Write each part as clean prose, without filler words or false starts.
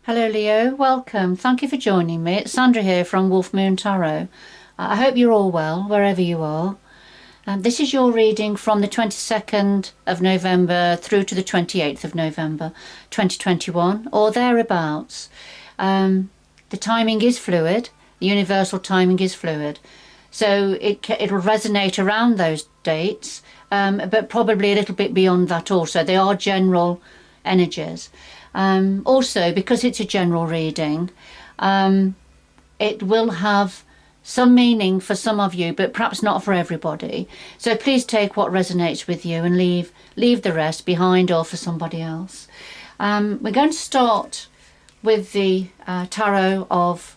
Hello Leo, welcome. Thank you for joining me. It's Sandra here from Wolf Moon Tarot. I hope you're all well, wherever you are. This is your reading from the 22nd of November through to the 28th of November 2021, or thereabouts. The timing is fluid, the universal timing is fluid. So it'll resonate around those dates, but probably a little bit beyond that also. They are general energies. Also, because it's a general reading, it will have some meaning for some of you, but perhaps not for everybody. So please take what resonates with you and leave the rest behind or for somebody else. We're going to start with the tarot of,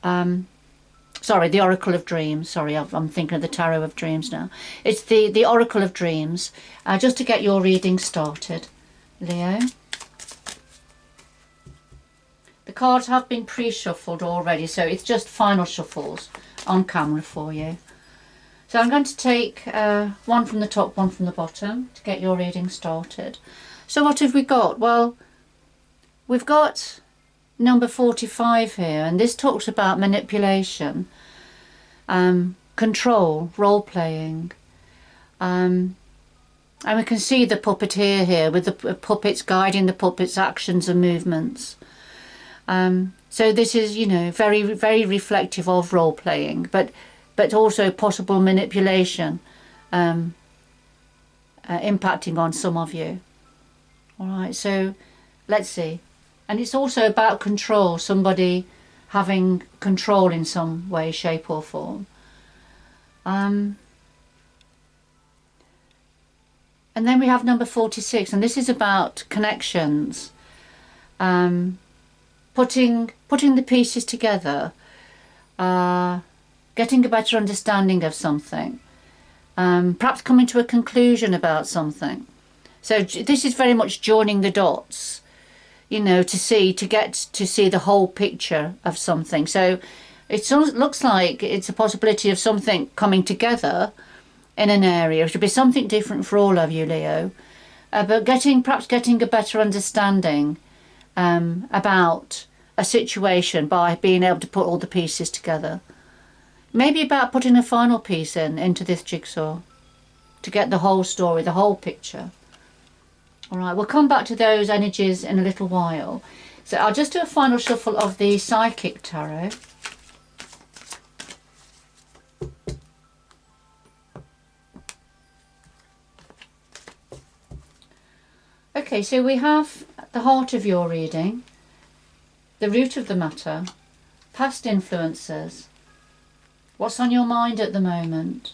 the Oracle of Dreams. Sorry, I'm thinking of the Tarot of Dreams now. It's the Oracle of Dreams, just to get your reading started, Leo. The cards have been pre-shuffled already, so it's just final shuffles on camera for you. So I'm going to take one from the top, one from the bottom to get your reading started. So what have we got? Well, we've got number 45 here, and this talks about manipulation, control, role-playing. And we can see the puppeteer here with the puppets guiding the puppet's actions and movements. So this is, very, very reflective of role-playing, but also possible manipulation impacting on some of you. All right, so let's see. And it's also about control, somebody having control in some way, shape or form. And then we have number 46, and this is about connections. Putting the pieces together, getting a better understanding of something, perhaps coming to a conclusion about something. So this is very much joining the dots, to get to see the whole picture of something. So it looks like it's a possibility of something coming together in an area. It should be something different for all of you, Leo, but perhaps getting a better understanding about a situation by being able to put all the pieces together. Maybe about putting a final piece into this jigsaw to get the whole story, the whole picture. All right, we'll come back to those energies in a little while. So I'll just do a final shuffle of the Psychic Tarot. Okay, so we have the heart of your reading, the root of the matter, past influences, what's on your mind at the moment,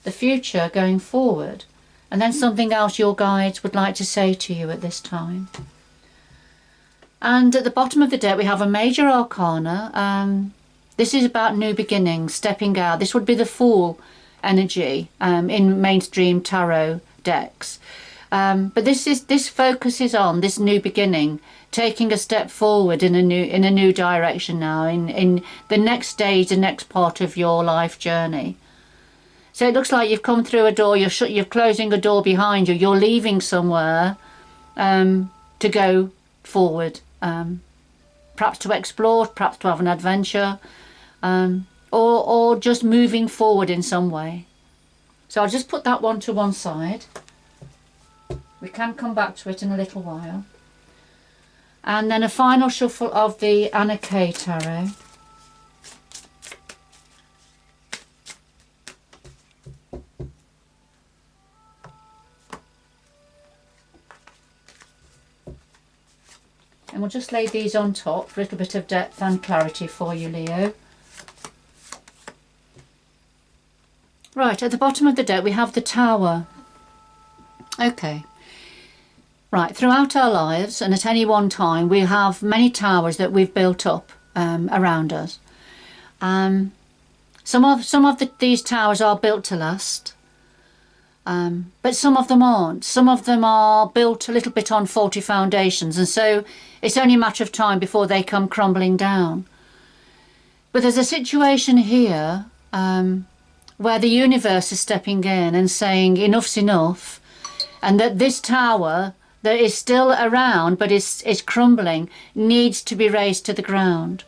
the future going forward, and then something else your guides would like to say to you at this time. And at the bottom of the deck we have a major arcana. This is about new beginnings, stepping out. This would be the Fool energy in mainstream tarot decks. But this focuses on this new beginning, taking a step forward in a new direction now, in the next stage, the next part of your life journey. So it looks like you've come through a door, you're closing a door behind you, you're leaving somewhere to go forward, perhaps to explore, perhaps to have an adventure, or just moving forward in some way. So I'll just put that one to one side. We can come back to it in a little while. And then a final shuffle of the Anna K Tarot. And we'll just lay these on top for a little bit of depth and clarity for you, Leo. Right, at the bottom of the deck we have the Tower. Okay. Right, throughout our lives and at any one time we have many towers that we've built up around us. Some of these towers are built to last, but some of them aren't. Some of them are built a little bit on faulty foundations, and so it's only a matter of time before they come crumbling down. But there's a situation here where the universe is stepping in and saying enough's enough, and that this tower that is still around but is crumbling, needs to be raised to the ground.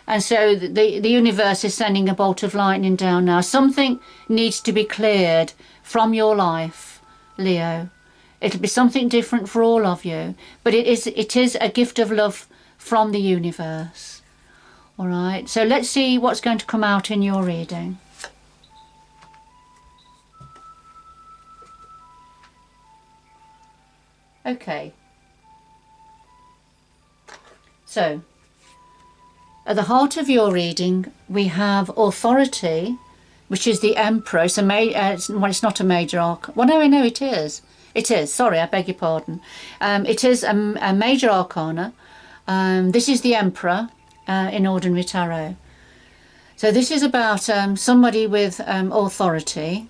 And so the universe is sending a bolt of lightning down now. Something needs to be cleared from your life, Leo. It'll be something different for all of you, but it is a gift of love from the universe. All right, so let's see what's going to come out in your reading. Okay. So, at the heart of your reading, we have authority, which is the Emperor. It's it's not a major arcana. Well, no, it is. It is. Sorry, I beg your pardon. It is a major arcana. This is the Emperor in Ordinary Tarot. So this is about somebody with authority.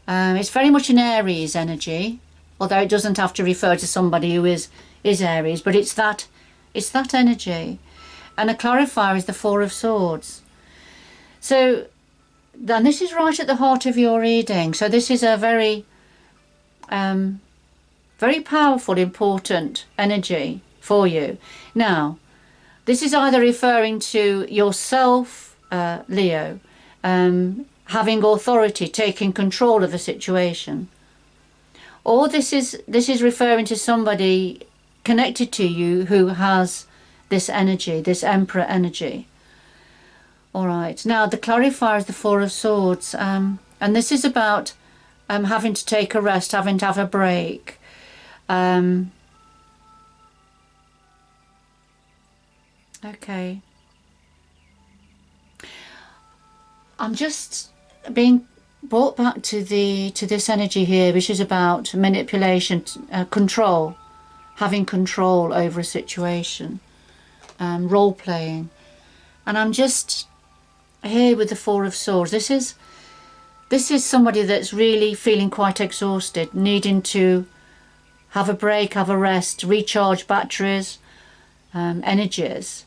It's very much an Aries energy, although it doesn't have to refer to somebody who is Aries, but it's that energy. And a clarifier is the Four of Swords. So then this is right at the heart of your reading. So this is a very very powerful, important energy for you. Now, this is either referring to yourself, Leo, having authority, taking control of a situation, or this is referring to somebody connected to you who has this energy, this Emperor energy. All right. Now, the clarifier is the Four of Swords, and this is about having to take a rest, having to have a break. Okay. I'm just being brought back to this energy here, which is about manipulation, control, having control over a situation, role playing, and I'm just here with the Four of Swords. This is somebody that's really feeling quite exhausted, needing to have a break, have a rest, recharge batteries, energies,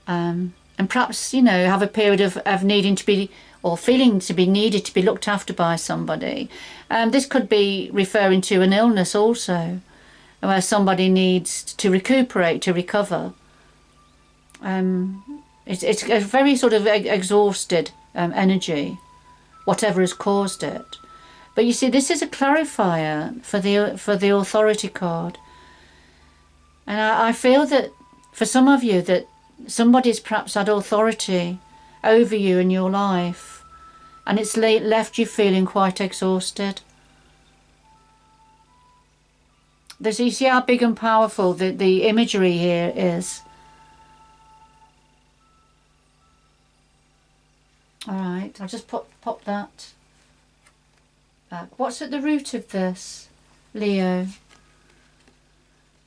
and perhaps, you know, have a period of needing to be, or feeling to be needed to be looked after by somebody. This could be referring to an illness also, where somebody needs to recuperate, to recover. It's a very sort of exhausted energy, whatever has caused it. But you see, this is a clarifier for the authority card. And I feel that for some of you that somebody's perhaps had authority over you in your life, and it's left you feeling quite exhausted. You see how big and powerful the imagery here is. All right, I'll just pop that back. What's at the root of this, Leo?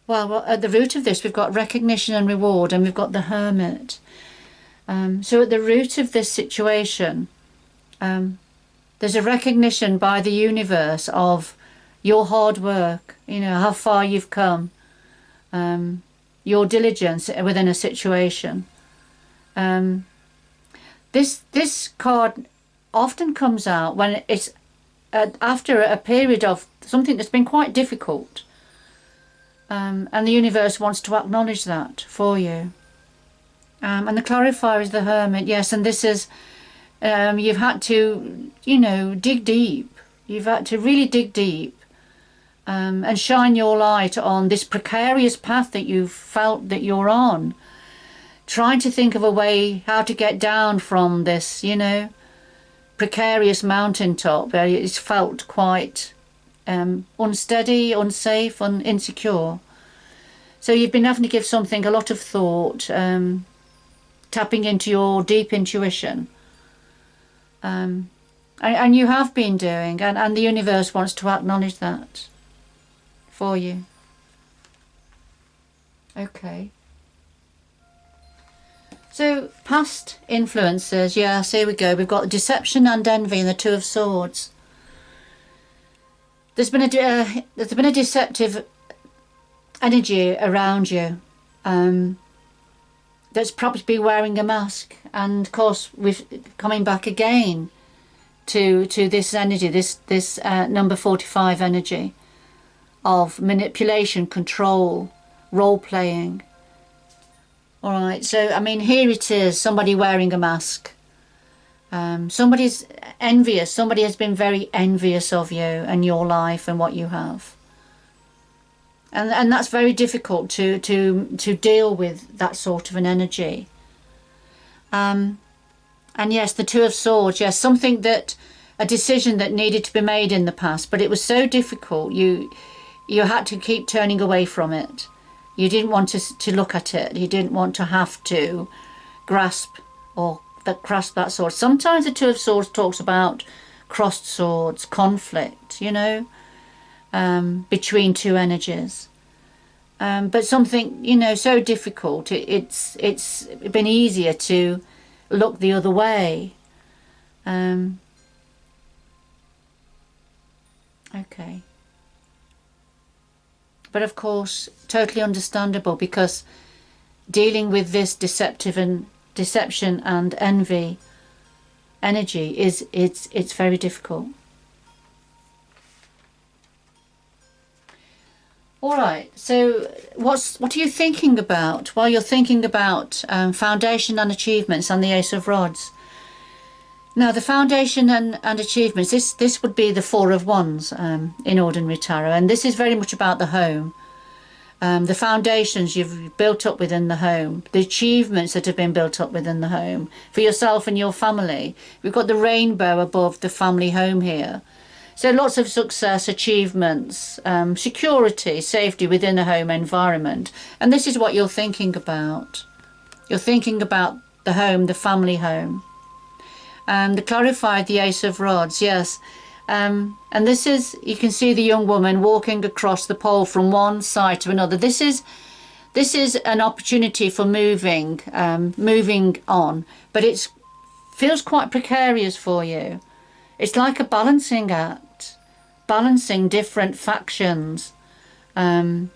Well, at the root of this, we've got recognition and reward, and we've got the Hermit. So at the root of this situation, there's a recognition by the universe of your hard work, you know, how far you've come, your diligence within a situation. This card often comes out when it's after a period of something that's been quite difficult, and the universe wants to acknowledge that for you. And the clarifier is the Hermit. Yes, and this is you've had to, you know, dig deep. You've had to really dig deep and shine your light on this precarious path that you've felt that you're on, trying to think of a way how to get down from this, you know, precarious mountaintop where it's felt quite unsteady, unsafe, insecure. So you've been having to give something a lot of thought, tapping into your deep intuition, and you have been doing, and the universe wants to acknowledge that for you. Okay. So past influences, yes, here we go. We've got deception and envy and the Two of Swords. There's been a deceptive energy around you that's probably wearing a mask, and of course we're coming back again to this energy, this number 45 energy. of manipulation, control, role-playing. All right, so I mean, here it is, somebody wearing a mask. Somebody's envious. Somebody has been very envious of you and your life and what you have. And that's very difficult to deal with, that sort of an energy. And yes, the Two of Swords, yes, something that, a decision that needed to be made in the past, but it was so difficult, you had to keep turning away from it. You didn't want to look at it. You didn't want to have to grasp that sword. Sometimes the Two of Swords talks about crossed swords, conflict, you know, between two energies. But something, you know, so difficult, it's been easier to look the other way. Okay. But of course, totally understandable, because dealing with this deception and envy energy it's very difficult. All right, so what are you thinking about while you're thinking about foundation and achievements and the Ace of Rods? Now, the foundation and achievements, this would be the Four of Wands in Ordinary Tarot, and this is very much about the home. The foundations you've built up within the home, the achievements that have been built up within the home for yourself and your family. We've got the rainbow above the family home here. So lots of success, achievements, security, safety within a home environment. And this is what you're thinking about. You're thinking about the home, the family home. The clarified, the Ace of Rods, yes. And this is, you can see the young woman walking across the pole from one side to another. This is an opportunity for moving on, but it feels quite precarious for you. It's like a balancing act, balancing different factions. You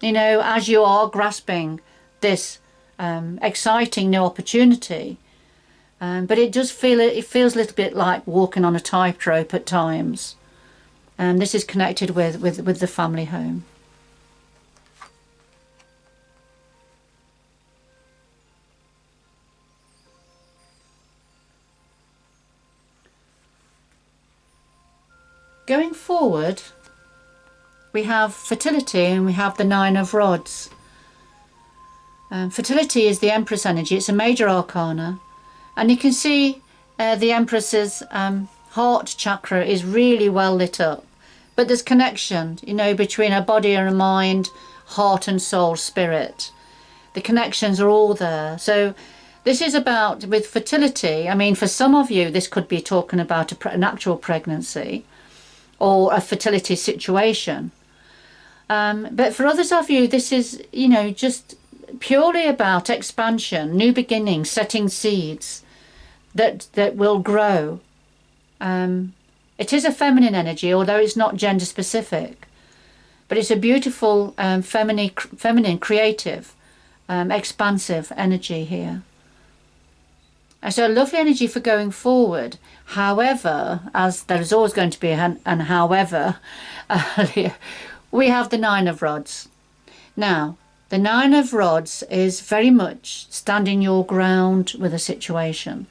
know, as you are grasping this exciting new opportunity. But it does feel, it feels a little bit like walking on a tightrope at times. And this is connected with the family home. Going forward, we have fertility and we have the Nine of Rods. Fertility is the Empress energy. It's a major arcana. And you can see the Empress's heart chakra is really well lit up. But there's connection, you know, between her body and her mind, heart and soul, spirit. The connections are all there. So this is about, with fertility, I mean, for some of you, this could be talking about an actual pregnancy or a fertility situation. But for others of you, this is, you know, just purely about expansion, new beginnings, setting seeds that will grow. It is a feminine energy, although it's not gender specific, but it's a beautiful feminine, creative, expansive energy here. And so a lovely energy for going forward. However, as there is always going to be an however, we have the Nine of Rods. Now, the Nine of Rods is very much standing your ground with a situation,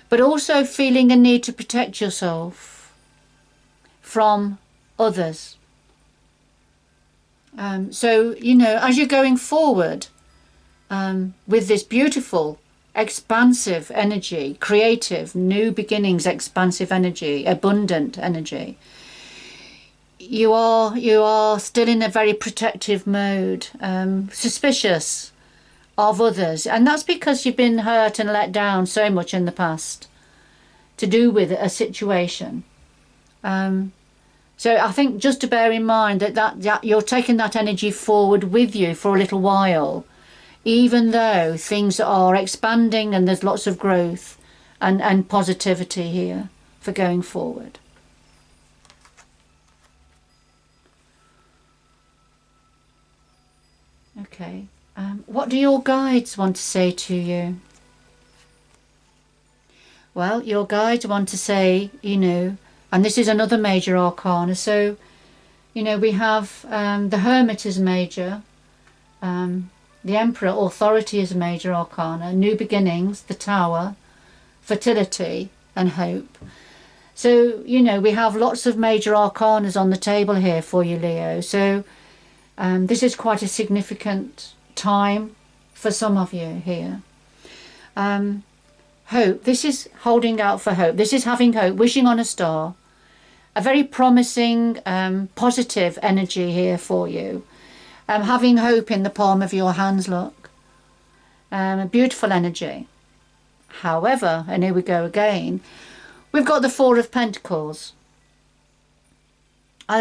but also feeling a need to protect yourself from others. So, you know, as you're going forward with this beautiful, expansive energy, creative, new beginnings, expansive energy, abundant energy, you are still in a very protective mode, suspicious of others, and that's because you've been hurt and let down so much in the past to do with a situation. So I think just to bear in mind that you're taking that energy forward with you for a little while, even though things are expanding and there's lots of growth and positivity here for going forward. Okay, what do your guides want to say to you? Well, your guides want to say, you know, and this is another major arcana, so You know, we have the Hermit is major, the Emperor, authority is a major arcana, new beginnings, the Tower, fertility and hope. So, you know, we have lots of major arcanas on the table here for you, Leo. So this is quite a significant time for some of you here. Hope, this is holding out for hope. This is having hope, wishing on a star. A very promising, positive energy here for you. Having hope in the palm of your hands, look. A beautiful energy. However, and here we go again, we've got the Four of Pentacles.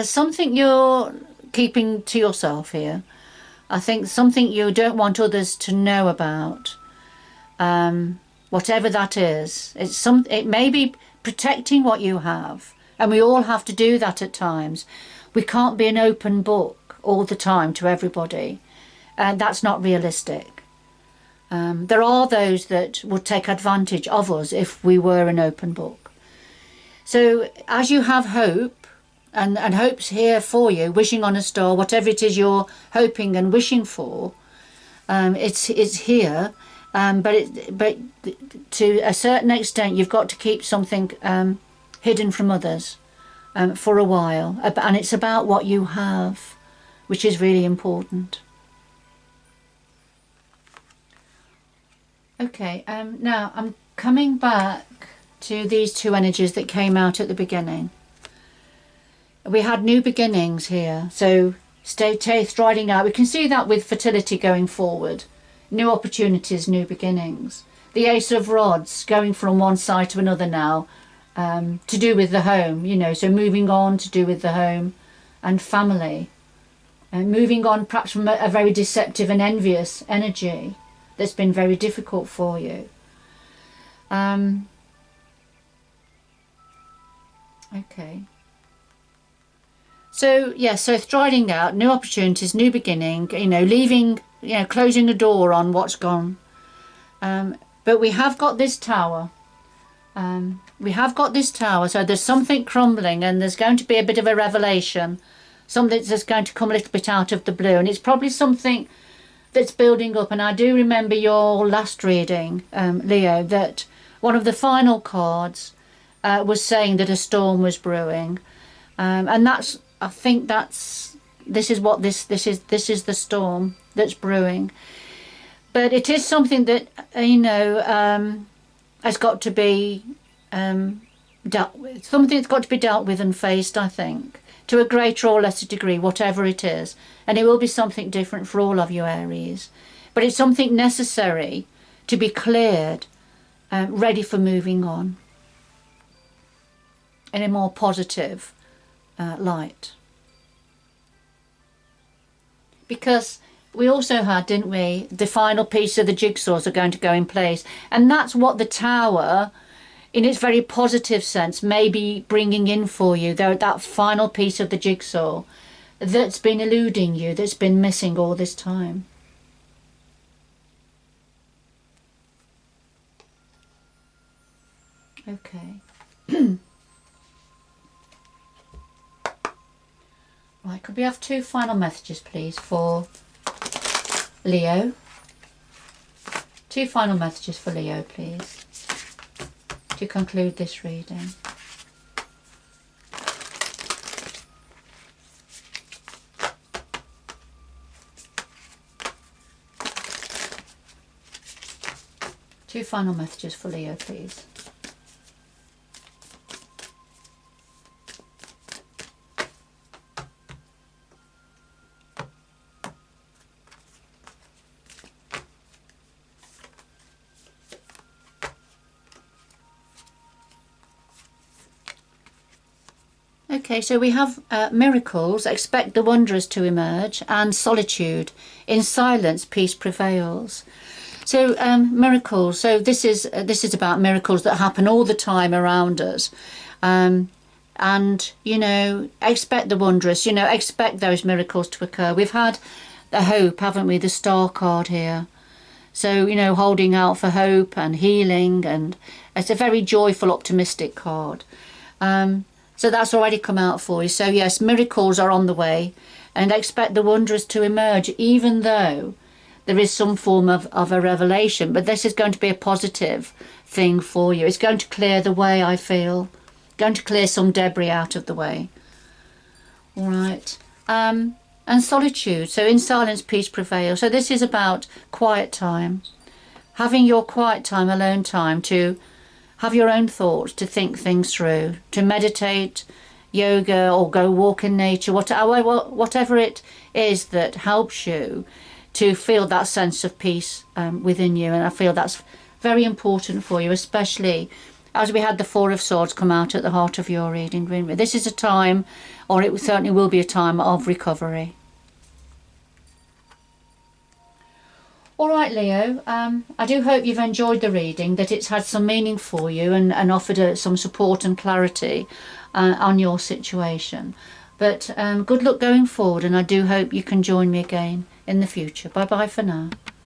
Something you're keeping to yourself here. I think something you don't want others to know about. Whatever that is. It may be protecting what you have. And we all have to do that at times. We can't be an open book all the time to everybody. And that's not realistic. There are those that would take advantage of us if we were an open book. So as you have hope, and hope's here for you, wishing on a star, whatever it is you're hoping and wishing for, it's here. But to a certain extent, you've got to keep something hidden from others for a while. And it's about what you have, which is really important. Okay, now I'm coming back to these two energies that came out at the beginning. We had new beginnings here, so stay striding out. We can see that with fertility going forward. New opportunities, new beginnings. The Ace of Rods going from one side to another now, to do with the home, you know, so moving on to do with the home and family. And moving on perhaps from a very deceptive and envious energy that's been very difficult for you. Okay. So, yeah, so striding out, new opportunities, new beginning, you know, leaving, you know, closing the door on what's gone. But we have got this Tower. We have got this Tower, so there's something crumbling and there's going to be a bit of a revelation. Something that's going to come a little bit out of the blue. And it's probably something that's building up. And I do remember your last reading, Leo, that one of the final cards was saying that a storm was brewing. And that's, I think that's, this is what this is the storm that's brewing. But it is something that, you know, has got to be dealt with. Something that's got to be dealt with and faced, I think, to a greater or lesser degree, whatever it is. And it will be something different for all of you, Aries. But it's something necessary to be cleared, ready for moving on in a more positive light. Because we also had, didn't we, the final piece of the jigsaws are going to go in place. And that's what the Tower, in its very positive sense, may be bringing in for you. That final piece of the jigsaw that's been eluding you, that's been missing all this time. Okay. Right, could we have two final messages, please, for Leo? Two final messages for Leo, please, to conclude this reading. Two final messages for Leo, please. Okay, so we have miracles, expect the wondrous to emerge, and solitude. In silence, peace prevails. So miracles. So this is about miracles that happen all the time around us, and you know, expect the wondrous. You know, expect those miracles to occur. We've had the hope, haven't we? The Star card here. So you know, holding out for hope and healing, and it's a very joyful, optimistic card. So that's already come out for you. So yes, miracles are on the way, and expect the wondrous to emerge, even though there is some form of a revelation. But this is going to be a positive thing for you. It's going to clear the way, I feel. Going to clear some debris out of the way. All right. And solitude. So in silence, peace prevails. So this is about quiet time. Having your quiet time, alone time, to have your own thoughts, to think things through, to meditate, yoga, or go walk in nature, whatever it is that helps you to feel that sense of peace within you. And I feel that's very important for you, especially as we had the Four of Swords come out at the heart of your reading. This is a time, or it certainly will be a time of recovery. All right, Leo, I do hope you've enjoyed the reading, that it's had some meaning for you and offered some support and clarity on your situation. But good luck going forward, and I do hope you can join me again in the future. Bye-bye for now.